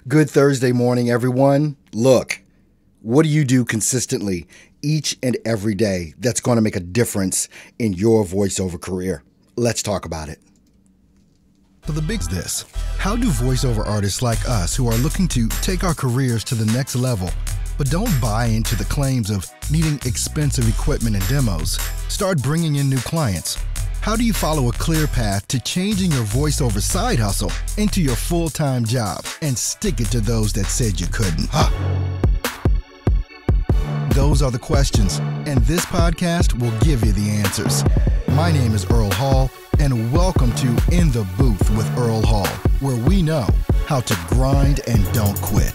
Good Thursday morning, everyone. Look, what do you do consistently each and every day that's going to make a difference in your voiceover career? Let's talk about it. So the big's this. How do voiceover artists like us who are looking to take our careers to the next level, but don't buy into the claims of needing expensive equipment and demos, start bringing in new clients? How do you follow a clear path to changing your voiceover side hustle into your full-time job and stick it to those that said you couldn't? Those are the questions, and this podcast will give you the answers. My name is Earl Hall, and welcome to In the Booth with Earl Hall, where we know how to grind and don't quit.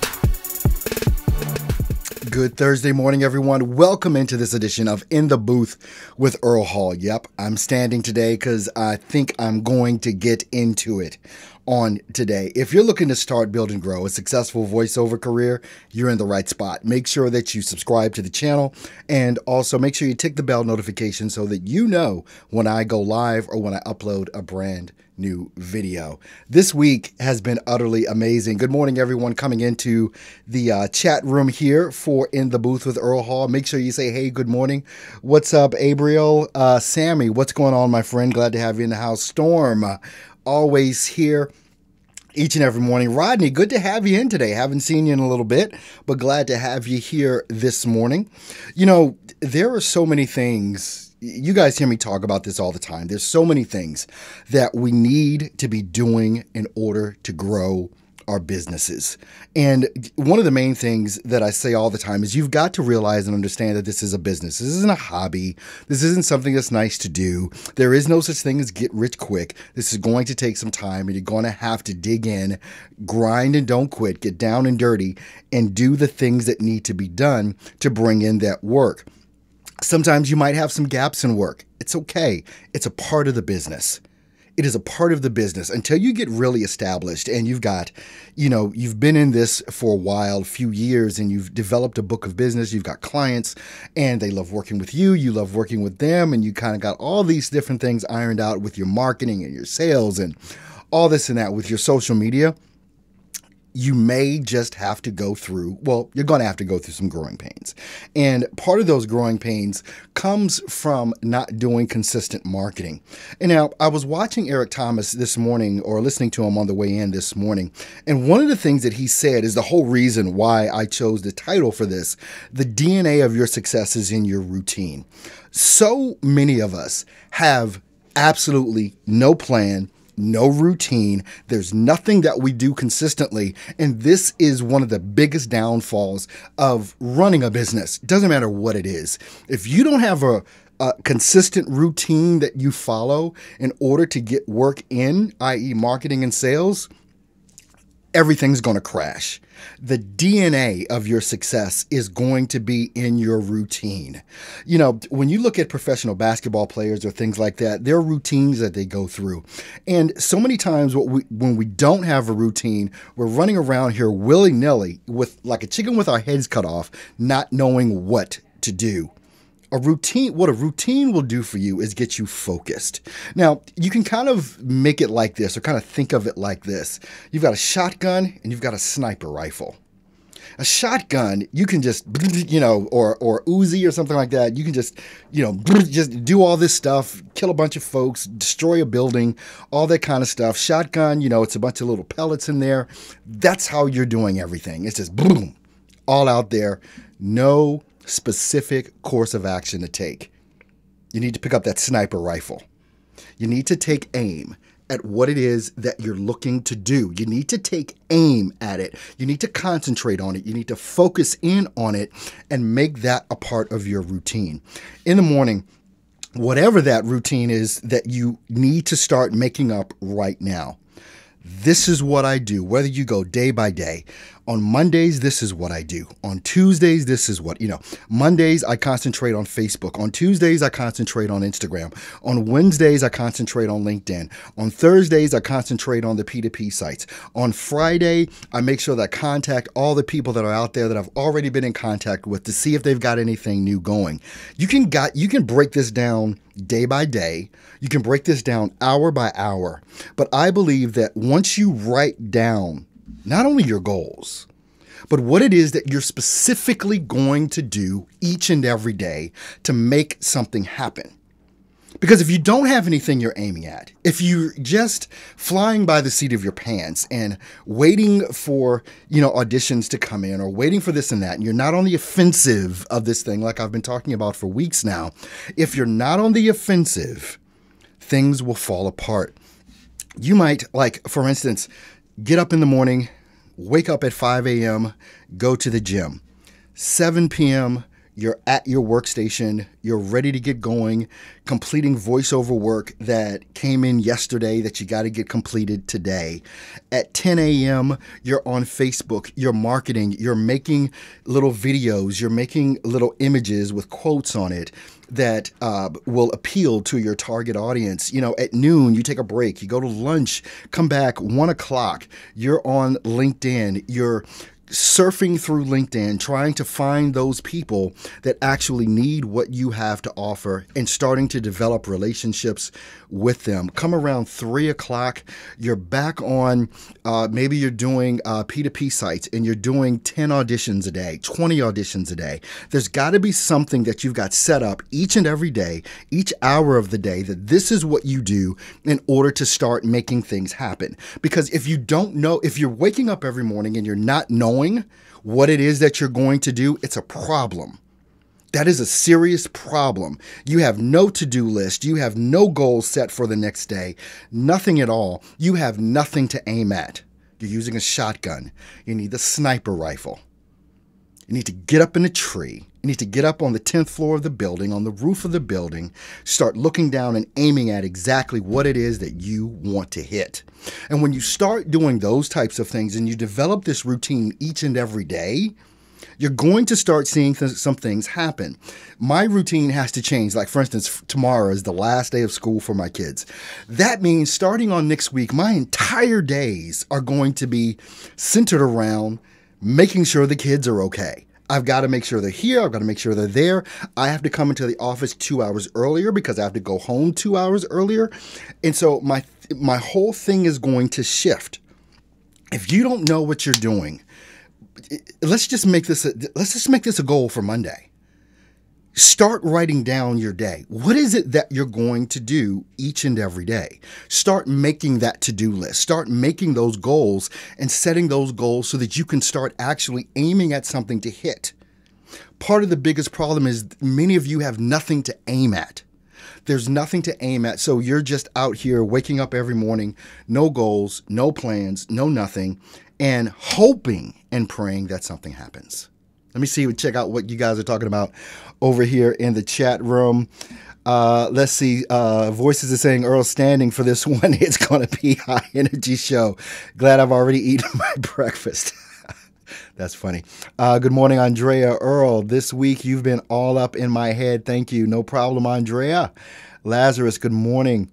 Good Thursday morning, everyone. Welcome into this edition of In the Booth with Earl Hall. Yep, I'm standing today because I think I'm going to get into it on today. If you're looking to start, build, and grow a successful voiceover career, you're in the right spot. Make sure that you subscribe to the channel, and also make sure you tick the bell notification so that you know when I go live or when I upload a brand new video. This week has been utterly amazing. Good morning, everyone coming into the chat room here for In the Booth with Earl Hall. Make sure you say, hey, good morning. What's up, Abriel? Sammy, what's going on, my friend? Glad to have you in the house. Storm, always here each and every morning. Rodney, good to have you in today. Haven't seen you in a little bit, but glad to have you here this morning. You know, there are so many things. You guys hear me talk about this all the time. There's so many things that we need to be doing in order to grow our businesses. And one of the main things that I say all the time is you've got to realize and understand that this is a business. This isn't a hobby. This isn't something that's nice to do. There is no such thing as get rich quick. This is going to take some time, and you're going to have to dig in, grind and don't quit, get down and dirty, and do the things that need to be done to bring in that work. Sometimes you might have some gaps in work. It's okay. It's a part of the business. It is a part of the business until you get really established and you've got, you've been in this for a while, a few years, and you've developed a book of business. You've got clients and they love working with you. You love working with them, and you kind of got all these different things ironed out with your marketing and your sales and all this and that with your social media. You may just have to go through, you're going to have to go through some growing pains. And part of those growing pains comes from not doing consistent marketing. And now I was watching Eric Thomas this morning, or listening to him on the way in this morning. And one of the things that he said is the whole reason why I chose the title for this: the DNA of your success is in your routine. So many of us have absolutely no plan, no routine. There's nothing that we do consistently. And this is one of the biggest downfalls of running a business. Doesn't matter what it is. If you don't have a consistent routine that you follow in order to get work in, i.e. marketing and sales, everything's going to crash. The DNA of your success is going to be in your routine. You know, when you look at professional basketball players or things like that, there are routines that they go through. And so many times when we don't have a routine, we're running around here willy-nilly with like a chicken with our heads cut off, not knowing what to do. What a routine will do for you is get you focused. Now, you can kind of make it like this, or kind of think of it like this. You've got a shotgun and you've got a sniper rifle. A shotgun, you can just, or Uzi or something like that. You can just, just do all this stuff, kill a bunch of folks, destroy a building, all that kind of stuff. Shotgun, it's a bunch of little pellets in there. That's how you're doing everything. It's just boom, all out there. No specific course of action to take. You need to pick up that sniper rifle. You need to take aim at what it is that you're looking to do. You need to take aim at it. You need to concentrate on it. You need to focus in on it and make that a part of your routine. In the morning, whatever that routine is that you need to start making up right now. This is what I do, whether you go day by day. On Mondays, this is what I do. On Tuesdays, this is what, Mondays, I concentrate on Facebook. On Tuesdays, I concentrate on Instagram. On Wednesdays, I concentrate on LinkedIn. On Thursdays, I concentrate on the P2P sites. On Friday, I make sure that I contact all the people that are out there that I've already been in contact with to see if they've got anything new going. You can break this down day by day. You can break this down hour by hour. But I believe that once you write down not only your goals, but what it is that you're specifically going to do each and every day to make something happen. Because if you don't have anything you're aiming at, if you're just flying by the seat of your pants and waiting for, auditions to come in or waiting for this and that, and you're not on the offensive of this thing like I've been talking about for weeks now, if you're not on the offensive, things will fall apart. You might, for instance, get up in the morning, wake up at 5 a.m., go to the gym. 7 p.m., you're at your workstation, you're ready to get going, completing voiceover work that came in yesterday that you got to get completed today. At 10 a.m., you're on Facebook, you're marketing, you're making little videos, you're making little images with quotes on it that will appeal to your target audience. At noon, you take a break, you go to lunch, come back, 1 o'clock, you're on LinkedIn, you're surfing through LinkedIn, trying to find those people that actually need what you have to offer and starting to develop relationships with them. Come around 3 o'clock, you're back on, maybe you're doing P2P sites and you're doing 10 auditions a day, 20 auditions a day. There's got to be something that you've got set up each and every day, each hour of the day, that this is what you do in order to start making things happen. Because if you don't know, if you're waking up every morning and you're not knowing what it is that you're going to do, it's a problem. That is a serious problem. You have no to-do list. You have no goals set for the next day. Nothing at all. You have nothing to aim at. You're using a shotgun. You need the sniper rifle. You need to get up in a tree. You need to get up on the 10th floor of the building, on the roof of the building, start looking down and aiming at exactly what it is that you want to hit. And when you start doing those types of things and you develop this routine each and every day, you're going to start seeing some things happen. My routine has to change. Like, for instance, tomorrow is the last day of school for my kids. That means starting on next week, my entire days are going to be centered around making sure the kids are okay. I've got to make sure they're here. I've got to make sure they're there. I have to come into the office 2 hours earlier because I have to go home 2 hours earlier. And so my whole thing is going to shift. If you don't know what you're doing, let's just make this a goal for Monday. Start writing down your day. What is it that you're going to do each and every day? Start making that to-do list. Start making those goals and setting those goals so that you can start actually aiming at something to hit. Part of the biggest problem is many of you have nothing to aim at. There's nothing to aim at. So you're just out here waking up every morning, no goals, no plans, no nothing, and hoping and praying that something happens. Let me check out what you guys are talking about over here in the chat room. Let's see. Voices are saying Earl standing for this one. It's going to be high energy show. Glad I've already eaten my breakfast. That's funny. Good morning, Andrea. Earl, this week you've been all up in my head. Thank you. No problem, Andrea. Lazarus, good morning.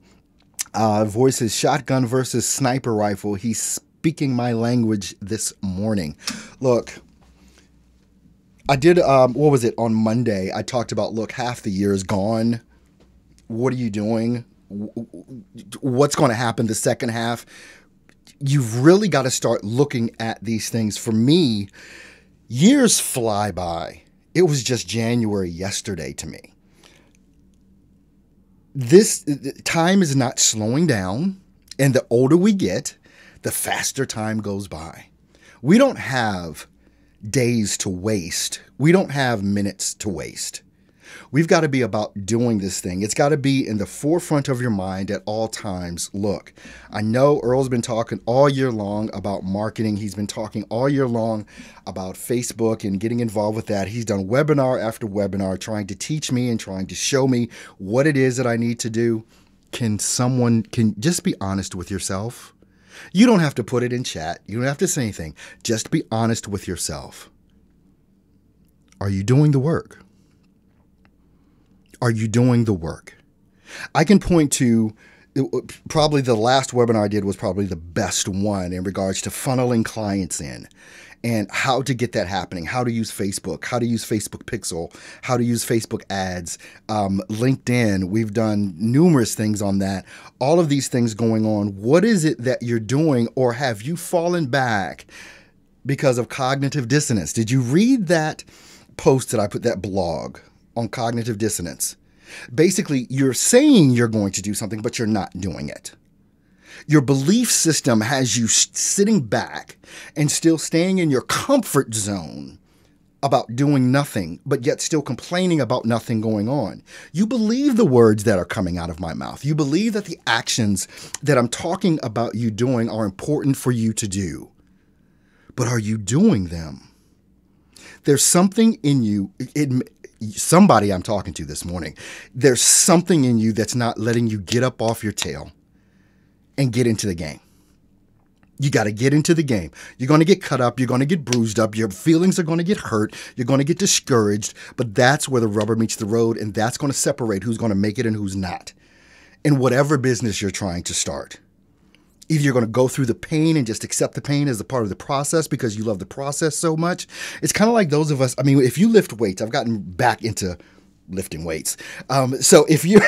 Voices, shotgun versus sniper rifle. He's speaking my language this morning. Look, I did, on Monday, I talked about, look, half the year is gone. What are you doing? What's going to happen the second half? You've really got to start looking at these things. For me, years fly by. It was just January yesterday to me. This time is not slowing down, and the older we get, the faster time goes by. We don't have days to waste. We don't have minutes to waste. We've got to be about doing this thing. It's got to be in the forefront of your mind at all times. Look, I know Earl's been talking all year long about marketing. He's been talking all year long about Facebook and getting involved with that. He's done webinar after webinar trying to teach me and trying to show me what it is that I need to do. Can just be honest with yourself? You don't have to put it in chat. You don't have to say anything. Just be honest with yourself. Are you doing the work? Are you doing the work? I can point to probably the last webinar I did was probably the best one in regards to funneling clients in and how to get that happening, how to use Facebook, how to use Facebook Pixel, how to use Facebook ads, LinkedIn. We've done numerous things on that. All of these things going on. What is it that you're doing, or have you fallen back because of cognitive dissonance? Did you read that post that I put, that blog on cognitive dissonance? Basically, you're saying you're going to do something, but you're not doing it. Your belief system has you sitting back and still staying in your comfort zone about doing nothing, but yet still complaining about nothing going on. You believe the words that are coming out of my mouth. You believe that the actions that I'm talking about you doing are important for you to do. But are you doing them? There's something in you, somebody I'm talking to this morning, there's something in you that's not letting you get up off your tail and get into the game. You got to get into the game. You're going to get cut up. You're going to get bruised up. Your feelings are going to get hurt. You're going to get discouraged. But that's where the rubber meets the road, and that's going to separate who's going to make it and who's not in whatever business you're trying to start. Either you're going to go through the pain and just accept the pain as a part of the process because you love the process so much. It's kind of like those of us. I mean, if you lift weights, I've gotten back into lifting weights. So if you're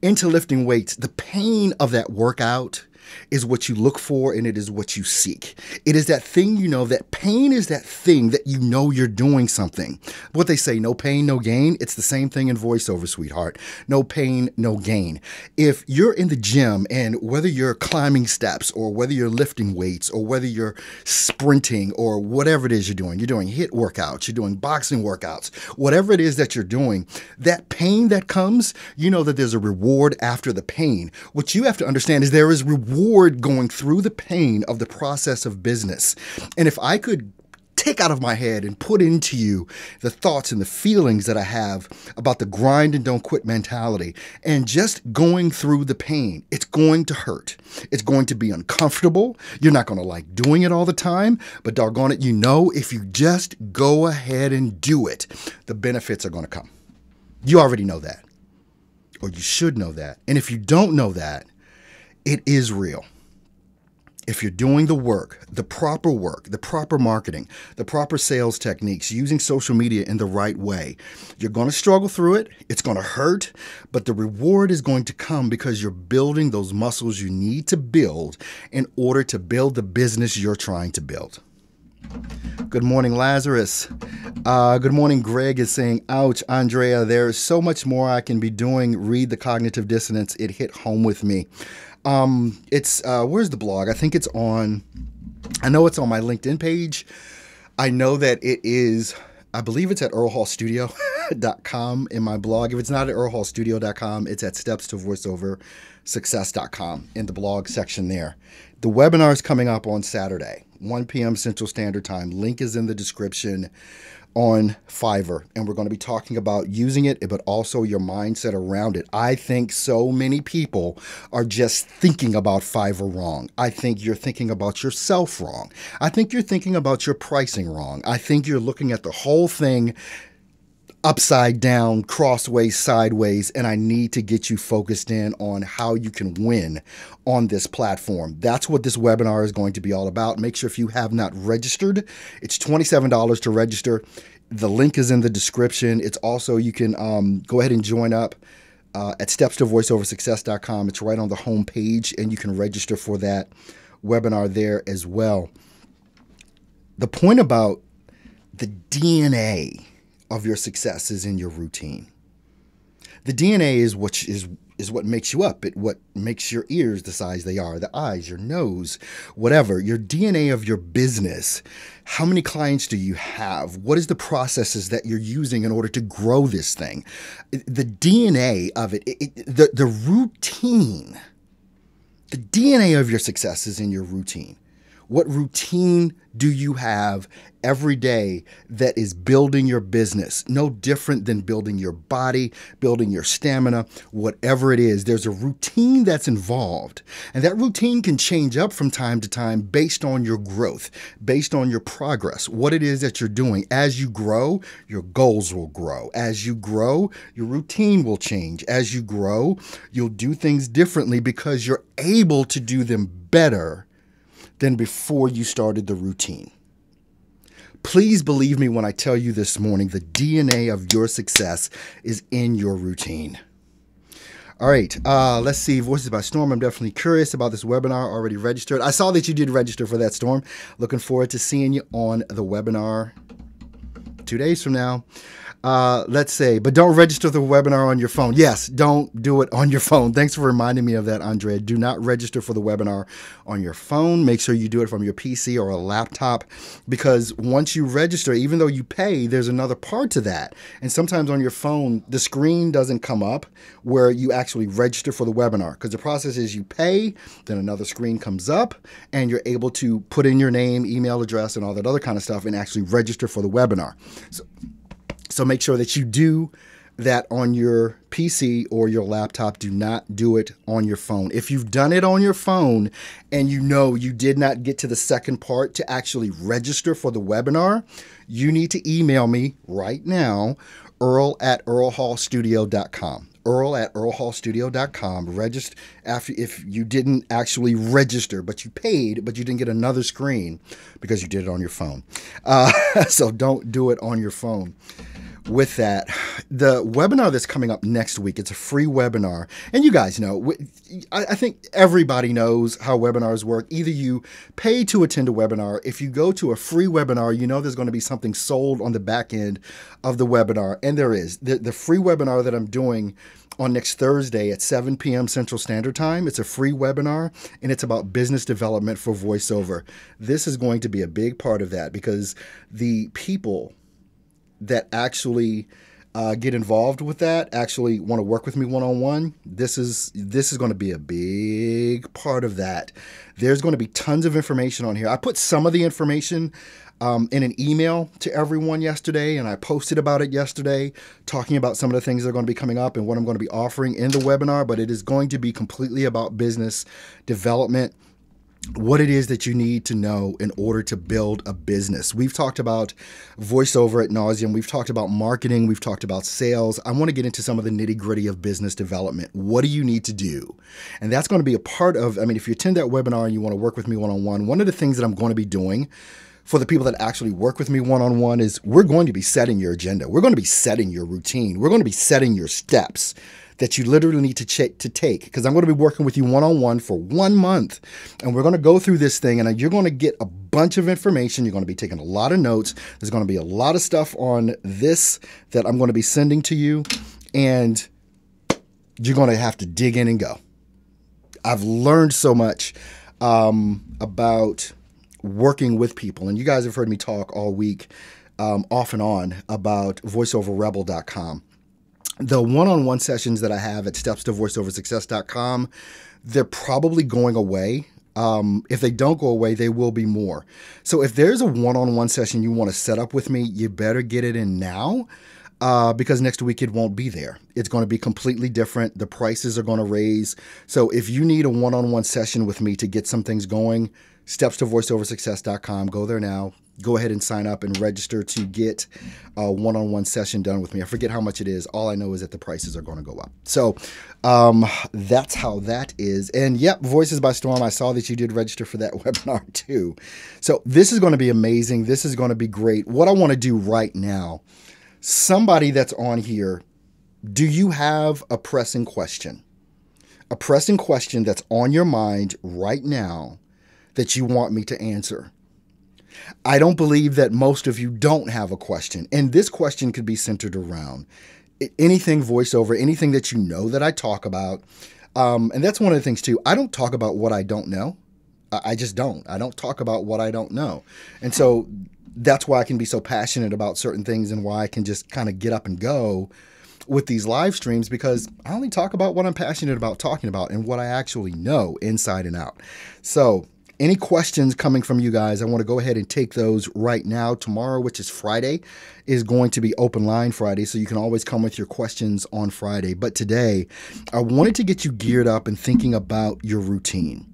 into lifting weights, the pain of that workout is what you look for, and it is what you seek. It is that thing, that pain is that thing that you're doing something. What they say, no pain, no gain. It's the same thing in voiceover, sweetheart. No pain, no gain. If you're in the gym, and whether you're climbing steps or whether you're lifting weights or whether you're sprinting or whatever it is you're doing HIIT workouts, you're doing boxing workouts, whatever it is that you're doing, that pain that comes, that there's a reward after the pain. What you have to understand is there is reward going through the pain of the process of business. And if I could take out of my head and put into you the thoughts and the feelings that I have about the grind and don't quit mentality and just going through the pain, it's going to hurt. It's going to be uncomfortable. You're not going to like doing it all the time, but doggone it, if you just go ahead and do it, the benefits are going to come. You already know that, or you should know that. And if you don't know that, it is real. If you're doing the work, the proper marketing, the proper sales techniques, using social media in the right way, you're going to struggle through it. It's going to hurt, but the reward is going to come because you're building those muscles you need to build in order to build the business you're trying to build. Good morning, Lazarus. Good morning, Greg is saying, ouch, Andrea, there's so much more I can be doing. Read the cognitive dissonance. It hit home with me. Where's the blog? I think I know it's on my LinkedIn page. I know that it is, I believe it's at earlhallstudio.com in my blog. If it's not at earlhallstudio.com, it's at stepstovoiceoversuccess.com in the blog section there. The webinar is coming up on Saturday, 1 p.m. Central Standard Time. Link is in the description on Fiverr, and we're going to be talking about using it, but also your mindset around it. I think so many people are just thinking about Fiverr wrong. I think you're thinking about yourself wrong. I think you're thinking about your pricing wrong. I think you're looking at the whole thing upside down, crossways, sideways, and I need to get you focused in on how you can win on this platform. That's what this webinar is going to be all about. Make sure if you have not registered, it's $27 to register. The link is in the description. It's also, you can go ahead and join up at stepstovoiceoversuccess.com. It's right on the home page, and you can register for that webinar there as well. The point about the DNA of your success is in your routine. The DNA is what makes you up. What makes your ears the size they are, the eyes, your nose, whatever. Your DNA of your business. How many clients do you have? What is the processes that you're using in order to grow this thing? The DNA of it, the routine. The DNA of your success is in your routine. What routine do you have every day that is building your business? No different than building your body, building your stamina, whatever it is. There's a routine that's involved. And that routine can change up from time to time based on your growth, based on your progress, what it is that you're doing. As you grow, your goals will grow. As you grow, your routine will change. As you grow, you'll do things differently because you're able to do them better than before you started the routine. Please believe me when I tell you this morning, the DNA of your success is in your routine. All right, let's see. Voices by Storm. I'm definitely curious about this webinar. Already registered. I saw that you did register for that, Storm. Looking forward to seeing you on the webinar 2 days from now. Let's say, but don't register the webinar on your phone. Yes, don't do it on your phone. Thanks for reminding me of that, Andrea. Do not register for the webinar on your phone. Make sure you do it from your PC or a laptop, because once you register, even though you pay, there's another part to that. And sometimes on your phone, the screen doesn't come up where you actually register for the webinar, because the process is you pay, then another screen comes up, and you're able to put in your name, email address, and all that other kind of stuff and actually register for the webinar. So make sure that you do that on your PC or your laptop. Do not do it on your phone. If you've done it on your phone and you know you did not get to the second part to actually register for the webinar, you need to email me right now, earl@earlhallstudio.com. earl@earlhallstudio.com. Register after if you didn't actually register, but you paid, but you didn't get another screen because you did it on your phone. So don't do it on your phone. With that, the webinar that's coming up next week, it's a free webinar. And you guys know, I think everybody knows how webinars work. Either you pay to attend a webinar. If you go to a free webinar, you know there's going to be something sold on the back end of the webinar. And there is. The free webinar that I'm doing on next Thursday at 7 p.m. Central Standard Time. It's a free webinar, and it's about business development for voiceover. This is going to be a big part of that, because the people that actually get involved with that, actually want to work with me one-on-one, this is going to be a big part of that. There's going to be tons of information on here. I put some of the information in an email to everyone yesterday, and I posted about it yesterday, talking about some of the things that are going to be coming up and what I'm going to be offering in the webinar, but it is going to be completely about business development, what it is that you need to know in order to build a business. We've talked about voiceover ad nauseum. We've talked about marketing. We've talked about sales. I want to get into some of the nitty-gritty of business development. What do you need to do? And that's going to be a part of, if you attend that webinar and you want to work with me one-on-one, one of the things that I'm going to be doing for the people that actually work with me one-on-one is we're going to be setting your agenda. We're going to be setting your routine. We're going to be setting your steps that you literally need to take, because I'm going to be working with you one-on-one for 1 month, and we're going to go through this thing, and you're going to get a bunch of information. You're going to be taking a lot of notes. There's going to be a lot of stuff on this that I'm going to be sending to you, and you're going to have to dig in and go. I've learned so much about working with people, and you guys have heard me talk all week off and on about voiceoverrebel.com. The one-on-one sessions that I have at stepstovoiceoversuccess.com, they're probably going away. If they don't go away, they will be more. So if there's a one-on-one session you want to set up with me, you better get it in now, because next week it won't be there. It's going to be completely different. The prices are going to raise. So if you need a one-on-one session with me to get some things going, stepstovoiceoversuccess.com, go there now. Go ahead and sign up and register to get a one-on-one session done with me. I forget how much it is. All I know is that the prices are going to go up. So that's how that is. And yep, Voices by Storm, I saw that you did register for that webinar too. So this is going to be amazing. This is going to be great. What I want to do right now, somebody that's on here, do you have a pressing question? A pressing question that's on your mind right now that you want me to answer? I don't believe that most of you don't have a question. And this question could be centered around anything voiceover, anything that you know that I talk about. And that's one of the things too. I don't talk about what I don't know. I just don't. I don't talk about what I don't know. And so that's why I can be so passionate about certain things, and why I can just kind of get up and go with these live streams, because I only talk about what I'm passionate about talking about and what I actually know inside and out. So any questions coming from you guys, I want to go ahead and take those right now. Tomorrow, which is Friday, is going to be Open Line Friday, so you can always come with your questions on Friday. But today, I wanted to get you geared up and thinking about your routine.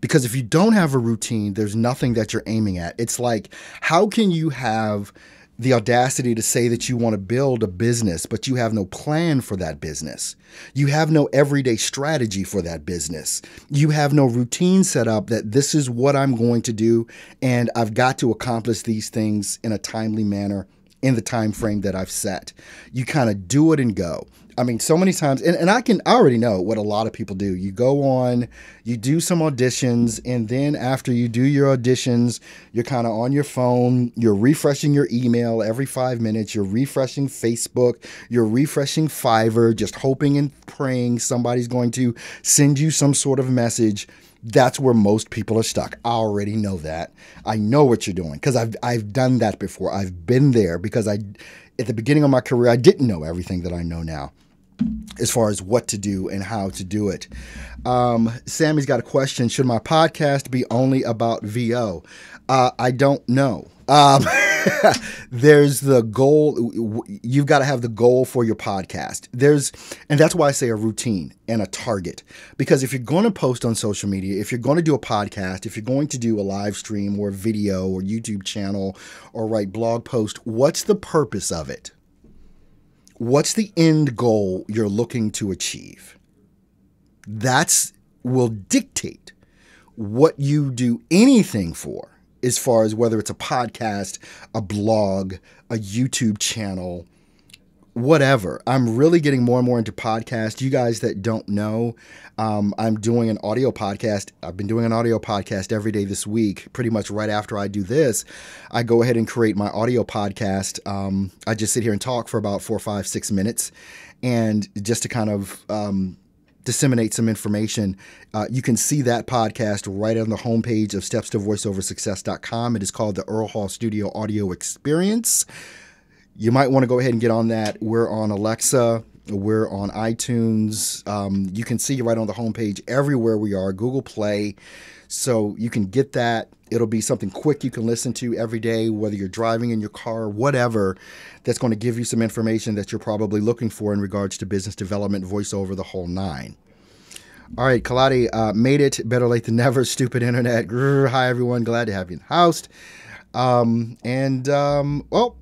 Because if you don't have a routine, there's nothing that you're aiming at. It's like, how can you have the audacity to say that you want to build a business, but you have no plan for that business. You have no everyday strategy for that business. You have no routine set up that this is what I'm going to do, and I've got to accomplish these things in a timely manner in the time frame that I've set. You kind of do it and go. I mean, so many times, and I already know what a lot of people do. You go on, you do some auditions, and then after you do your auditions, you're kind of on your phone, you're refreshing your email every 5 minutes, you're refreshing Facebook, you're refreshing Fiverr, just hoping and praying somebody's going to send you some sort of message. That's where most people are stuck. I already know that. I know what you're doing because I've done that before. I've been there because at the beginning of my career, I didn't know everything that I know now, as far as what to do and how to do it. Sammy's got a question. Should my podcast be only about VO? I don't know. There's the goal. You've got to have the goal for your podcast. And that's why I say a routine and a target. Because if you're going to post on social media, if you're going to do a podcast, if you're going to do a live stream or video or YouTube channel or write blog post, what's the purpose of it? What's the end goal you're looking to achieve? That will dictate what you do anything for, as far as whether it's a podcast, a blog, a YouTube channel, whatever. I'm really getting more and more into podcasts. You guys that don't know, I'm doing an audio podcast. I've been doing an audio podcast every day this week. Pretty much right after I do this, I go ahead and create my audio podcast. I just sit here and talk for about 4, 5, 6 minutes, and just to kind of disseminate some information. You can see that podcast right on the homepage of stepstovoiceoversuccess.com. It is called the Earl Hall Studio Audio Experience. You might want to go ahead and get on that. We're on Alexa. We're on iTunes. You can see right on the homepage everywhere we are, Google Play. So you can get that. It'll be something quick you can listen to every day, whether you're driving in your car, whatever, that's going to give you some information that you're probably looking for in regards to business development, voiceover, the whole nine. All right, Kaladi, made it. Better late than never. Stupid internet. Grr, hi, everyone. Glad to have you in the house.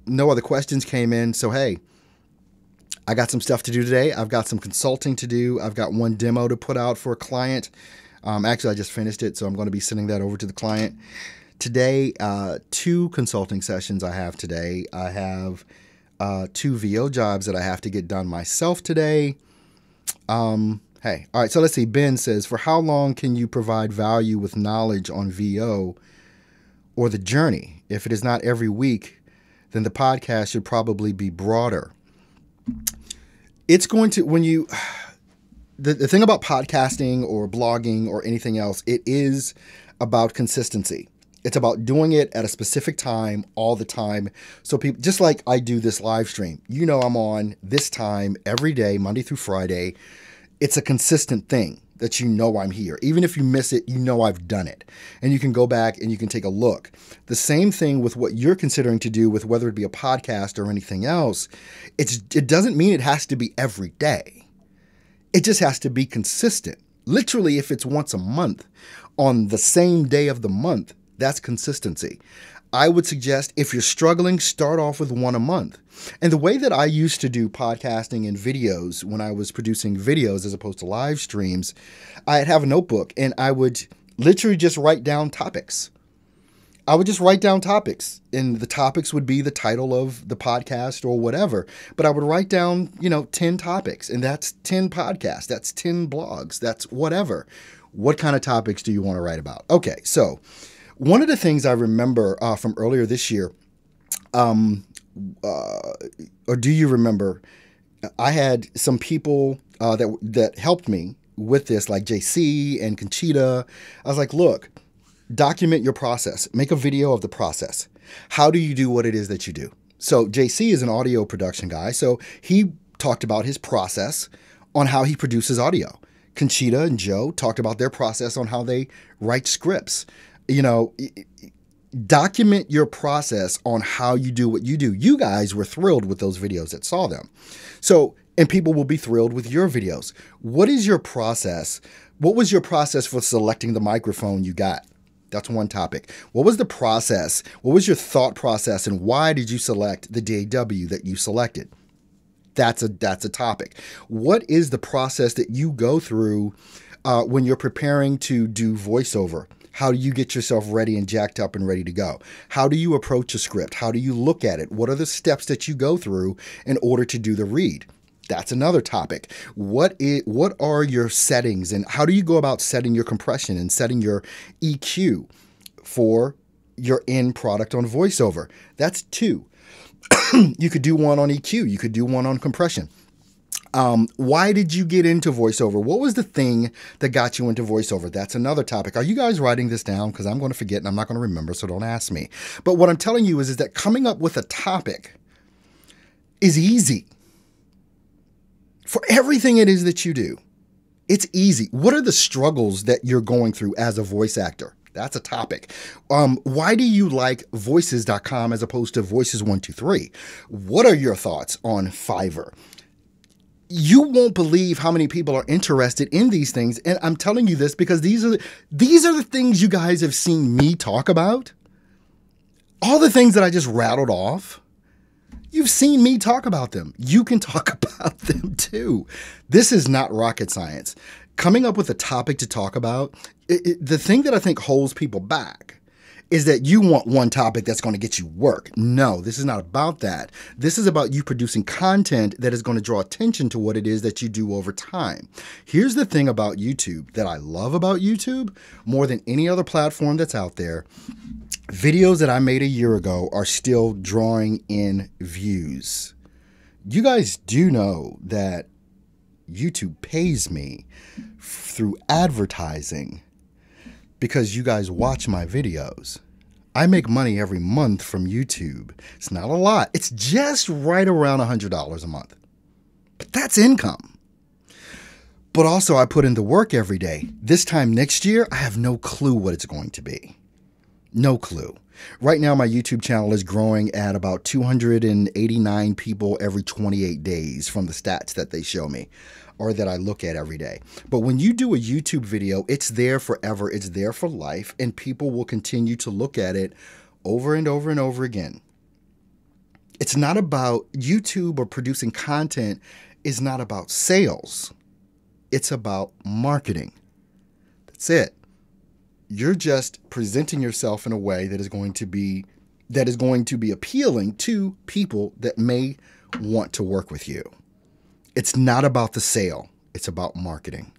No other questions came in. So, hey, I got some stuff to do today. I've got some consulting to do. I've got one demo to put out for a client. Actually, I just finished it, so I'm going to be sending that over to the client today. 2 consulting sessions I have today. I have 2 VO jobs that I have to get done myself today. Hey, all right, so let's see. Ben says, for how long can you provide value with knowledge on VO or the journey? If it is not every week, then the podcast should probably be broader. It's going to, when you, the thing about podcasting or blogging or anything else, it is about consistency. It's about doing it at a specific time all the time. So people, just like I do this live stream, you know, I'm on this time every day, Monday through Friday. It's a consistent thing that you know I'm here. Even if you miss it, you know I've done it. And you can go back and you can take a look. The same thing with what you're considering to do with whether it be a podcast or anything else. It doesn't mean it has to be every day. It just has to be consistent. Literally, if it's once a month on the same day of the month, that's consistency. I would suggest if you're struggling, start off with 1 a month. And the way that I used to do podcasting and videos when I was producing videos as opposed to live streams, I'd have a notebook and I would literally just write down topics. I would just write down topics, and the topics would be the title of the podcast or whatever. But I would write down, 10 topics, and that's 10 podcasts. That's 10 blogs. That's whatever. What kind of topics do you want to write about? Okay, so one of the things I remember from earlier this year, or do you remember, I had some people that helped me with this, like JC and Conchita. I was like, look, document your process. Make a video of the process. How do you do what it is that you do? So JC is an audio production guy. So he talked about his process on how he produces audio. Conchita and Joe talked about their process on how they write scripts. Document your process on how you do what you do. You guys were thrilled with those videos that saw them. So, and people will be thrilled with your videos. What is your process? What was your process for selecting the microphone you got? That's one topic. What was the process? What was your thought process, and why did you select the DAW that you selected? That's a topic. What is the process that you go through when you're preparing to do voiceover? How do you get yourself ready and jacked up and ready to go? How do you approach a script? How do you look at it? What are the steps that you go through in order to do the read? That's another topic. What are your settings, and how do you go about setting your compression and setting your EQ for your end product on voiceover? That's two. You could do one on EQ. You could do one on compression. Why did you get into voiceover? What was the thing that got you into voiceover? That's another topic. Are you guys writing this down? Because I'm going to forget and I'm not going to remember, so don't ask me. But what I'm telling you is that coming up with a topic is easy. For everything it is that you do, it's easy. What are the struggles that you're going through as a voice actor? That's a topic. Why do you like voices.com as opposed to Voices123? What are your thoughts on Fiverr? You won't believe how many people are interested in these things. And I'm telling you this because these are the things you guys have seen me talk about. All the things that I just rattled off. You've seen me talk about them. You can talk about them too. This is not rocket science. Coming up with a topic to talk about, the thing that I think holds people back is that you want one topic that's going to get you work. No, this is not about that. This is about you producing content that is going to draw attention to what it is that you do over time. Here's the thing about YouTube that I love about YouTube more than any other platform that's out there. Videos that I made a year ago are still drawing in views. You guys do know that YouTube pays me through advertising because you guys watch my videos. I make money every month from YouTube. It's not a lot. It's just right around $100 a month. But that's income. But also I put in the work every day. This time next year, I have no clue what it's going to be. No clue. Right now, my YouTube channel is growing at about 289 people every 28 days from the stats that they show me or that I look at every day. But when you do a YouTube video, it's there forever. It's there for life, and people will continue to look at it over and over and over again. It's not about YouTube, or producing content is not about sales. It's about marketing. That's it. You're just presenting yourself in a way that is going to be appealing to people that may want to work with you. It's not about the sale. It's about marketing.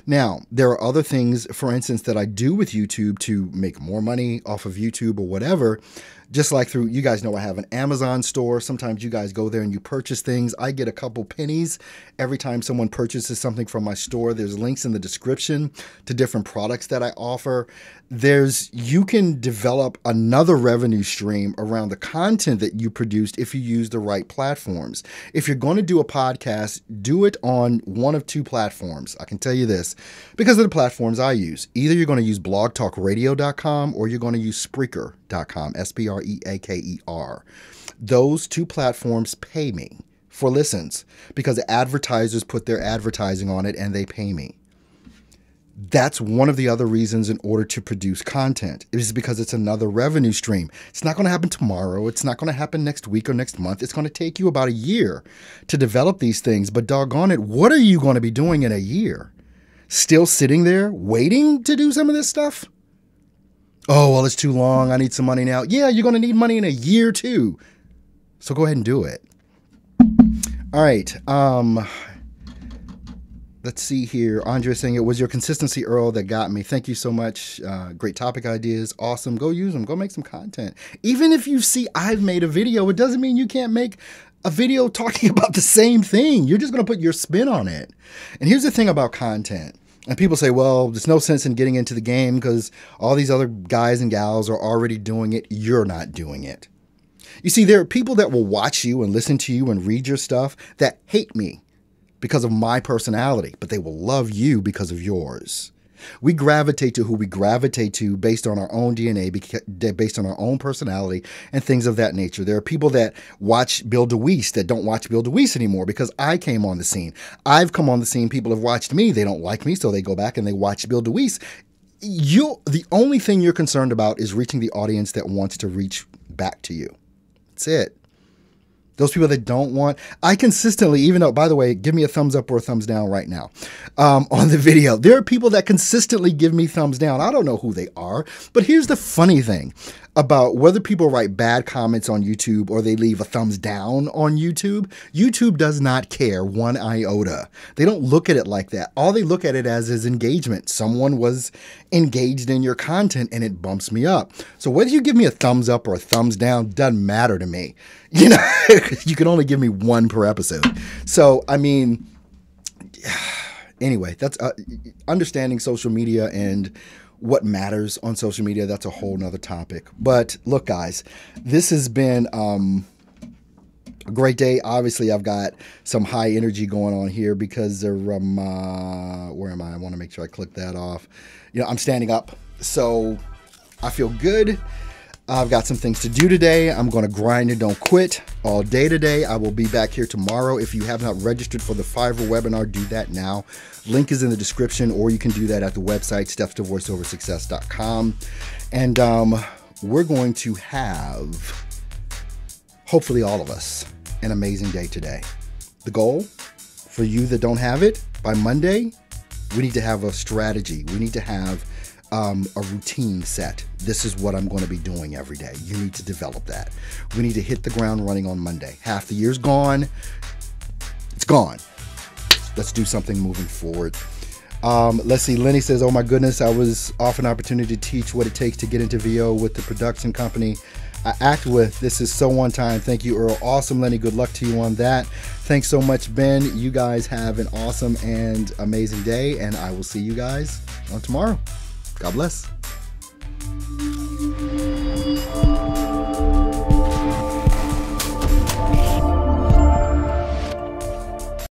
Now, there are other things, for instance, that I do with YouTube to make more money off of YouTube or whatever. Just like through, you guys know I have an Amazon store. Sometimes you guys go there and you purchase things. I get a couple pennies every time someone purchases something from my store. There's links in the description to different products that I offer. You can develop another revenue stream around the content that you produced if you use the right platforms. If you're going to do a podcast, do it on one of two platforms. I can tell you this because of the platforms I use. Either you're going to use blogtalkradio.com or you're going to use Spreaker.com, Spreaker. Those two platforms pay me for listens because the advertisers put their advertising on it and they pay me. That's one of the other reasons in order to produce content. It is because it's another revenue stream. It's not going to happen tomorrow. It's not going to happen next week or next month. It's going to take you about a year to develop these things. But doggone it, what are you going to be doing in a year? Still sitting there waiting to do some of this stuff? Oh, well, it's too long. I need some money now. Yeah, you're going to need money in a year too. So go ahead and do it. All right. Let's see here. Andre saying, it was your consistency, Earl, that got me. Thank you so much. Great topic ideas. Awesome. Go use them. Go make some content. Even if you see I've made a video, it doesn't mean you can't make a video talking about the same thing. You're just going to put your spin on it. And here's the thing about content. And people say, well, there's no sense in getting into the game because all these other guys and gals are already doing it. You're not doing it. You see, there are people that will watch you and listen to you and read your stuff that hate me because of my personality, but they will love you because of yours. We gravitate to who we gravitate to based on our own DNA, based on our own personality and things of that nature. There are people that watch Bill DeWeese that don't watch Bill DeWeese anymore because I came on the scene. I've come on the scene. People have watched me. They don't like me, so they go back and they watch Bill DeWeese. the only thing you're concerned about is reaching the audience that wants to reach back to you. That's it. Those people that don't want, I consistently, even though, by the way, give me a thumbs up or a thumbs down right now on the video. There are people that consistently give me thumbs down. I don't know who they are, but here's the funny thing about whether people write bad comments on YouTube or they leave a thumbs down on YouTube. YouTube does not care one iota. They don't look at it like that. All they look at it as is engagement. Someone was engaged in your content and it bumps me up. So whether you give me a thumbs up or a thumbs down doesn't matter to me. You know, you can only give me one per episode. So, I mean, anyway, that's understanding social media and what matters on social media. That's a whole nother topic. But look, guys, this has been a great day. Obviously, I've got some high energy going on here because they're, where am I? I want to make sure I click that off. You know, I'm standing up, so I feel good. I've got some things to do today. I'm going to grind and don't quit all day today. I will be back here tomorrow. If you have not registered for the Fiverr webinar, do that now. Link is in the description, or you can do that at the website, stepstovoiceoversuccess.com. And we're going to have, hopefully all of us, an amazing day today. The goal for you that don't have it, by Monday, we need to have a strategy. We need to have a routine set. This is what I'm going to be doing every day. You need to develop that. We need to hit the ground running on Monday. Half the year's gone. It's gone. Let's do something moving forward. Let's see. Lenny says, oh my goodness, I was offered an opportunity to teach what it takes to get into VO with the production company I act with. This is so on time. Thank you, Earl. Awesome, Lenny. Good luck to you on that. Thanks so much, Ben. You guys have an awesome and amazing day, and I will see you guys on tomorrow. God bless.